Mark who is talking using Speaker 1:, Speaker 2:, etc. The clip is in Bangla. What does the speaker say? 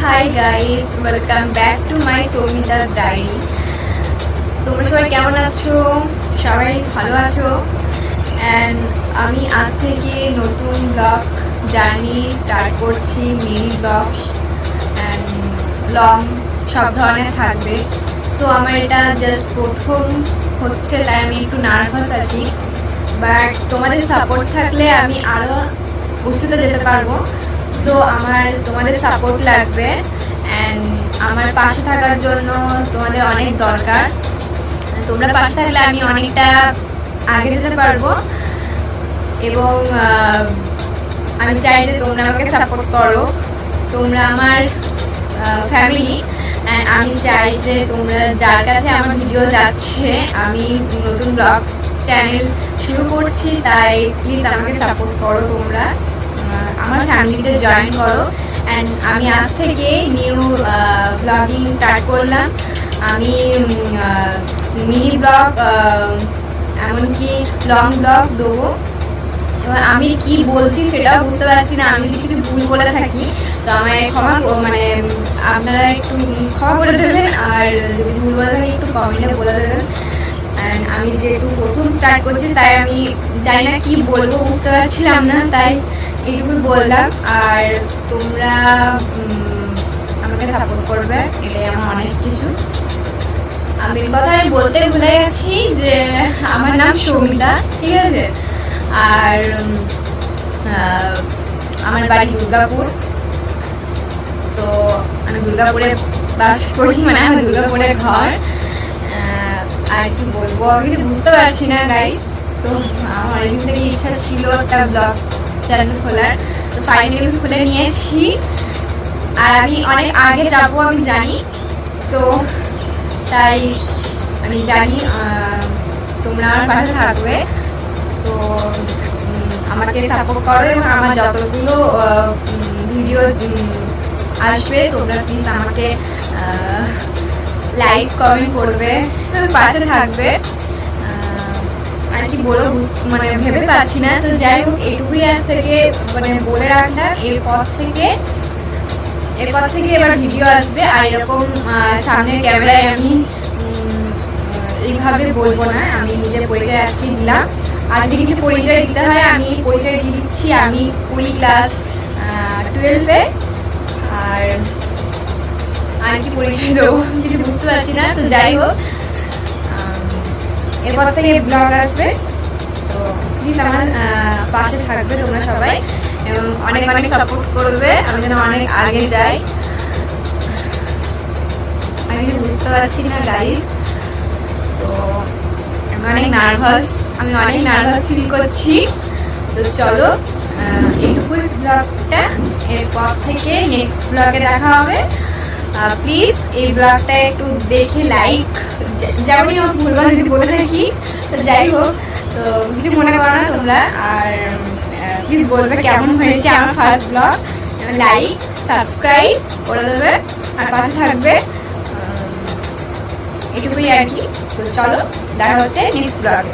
Speaker 1: High guys, welcome back to my Soumita's diary. তোমরা সবাই কেমন আছো? সবাই ভালো আছো? অ্যান্ড আমি আজ থেকে নতুন ব্লগ জার্নি স্টার্ট করছি। মিনি ব্লগস অ্যান্ড লং সব ধরনের থাকবে। সো আমার এটা জাস্ট প্রথম হচ্ছে, তাই আমি একটু নার্ভাস আছি, বাট তোমাদের সাপোর্ট থাকলে আমি আরও উঁচুতে যেতে পারবো। সো আমার তোমাদের সাপোর্ট লাগবে অ্যান্ড আমার পাশে থাকার জন্য তোমাদের অনেক দরকার। তোমরা পাশে থাকলে আমি অনেকটা আগে যেতে পারবো এবং আমি চাই যে তোমরা আমাকে সাপোর্ট করো। তোমরা আমার ফ্যামিলি অ্যান্ড আমি চাই যে তোমরা যার কাছে আমার ভিডিও যাচ্ছে, আমি নতুন ব্লগ চ্যানেল শুরু করছি, তাই প্লিজ আমাকে সাপোর্ট করো। তোমরা আমার ফ্যামিলিতে জয়েন করো অ্যান্ড আমি আজ থেকে নিউ ব্লগিং স্টার্ট করলাম। আমি মিনি ব্লগ এমনকি লং ব্লগ দেবো। আমি কি বলছি সেটাও বুঝতে পারছি না। আমি যদি কিছু ভুল বলে থাকি তো আমায় ক্ষমা, মানে আপনারা একটু ক্ষমা করে দেবেন, আর যদি ভুল বলে থাকি একটু কমেন্টে বলে দেবেন। অ্যান্ড আমি যেহেতু প্রথম স্টার্ট করছি, তাই আমি জানি না কি বলবো, বুঝতে পারছিলাম না, তাই এইটুকু বললাম। আর তোমরা আমাকে সাপোর্ট করবে, এটাই আমার অনেক কিছু। আমি কথা আমি বলতে ভুলে গেছি যে আমার নাম সৌমিতা, ঠিক আছে? আর আমার বাড়ি দুর্গাপুর। তো আমি দুর্গাপুরে বাস করি, মানে আমার দুর্গাপুরের ঘর। আর কি বলবো, আমি কিছু বুঝতে পারছি না গাইস। তো আমার অনেকদিন থেকে ইচ্ছা ছিল একটা ব্লগ চ্যানেল খোলার, তো ফাইনালি আমি খুলে নিয়েছি। আর আমি অনেক আগে যাবো আমি জানি, তো তাই আমি জানি তোমরা আমার পাশে থাকবে। তো আমাকে সাপোর্ট করো এবং আমার যতগুলো ভিডিও আসবে তোমরা প্লিজ আমাকে লাইক কমেন্ট করবে, পাশে থাকবে। আর কি বলবো, মানে ভেবে পাচ্ছি না। তো যাই হোক, এইটুকুই আজ থেকে মানে বলে রাখলাম। এরপর থেকে এবার ভিডিও আসবে, আর এরকম সামনের ক্যামেরায় আমি এইভাবে বলবো না। আমি নিজের পরিচয় আজকে দিলাম, আর যদি কিছু পরিচয় দিতে হয় আমি পরিচয় দিয়ে দিচ্ছি। আমি পড়ি ক্লাস 12-এ। আর কি পরিচয় দেবো কিছু বুঝতে পারছি না। তো যাই হোক, এরপর থেকে ব্লগ আসবে, তো প্লিজ আমার পাশে থাকবে তোমরা সবাই এবং অনেক অনেক সাপোর্ট করবে, আমি যেন অনেক আগে যাই। আমি কিছু বুঝতে পারছি না গাইস, তো আমি অনেক নার্ভাস ফিল করছি। তো চলো, এইটুকুই ব্লগটা। এরপর থেকে নেক্সট ব্লগে দেখা হবে। প্লিজ এই ব্লগটা একটু দেখে লাইক, যেমনই হোক ভুলভাল যদি বলে থাকি, তো যাই হোক, তো কিছু মনে করো না তোমরা। আর প্লিজ বলবে কেমন হয়েছে আমার ফার্স্ট ব্লগ। লাইক সাবস্ক্রাইব করে দেবে আর পাশে থাকবে, এটুকুই আর কি। তো চলো, দেখা হচ্ছে নেক্সট ব্লগে।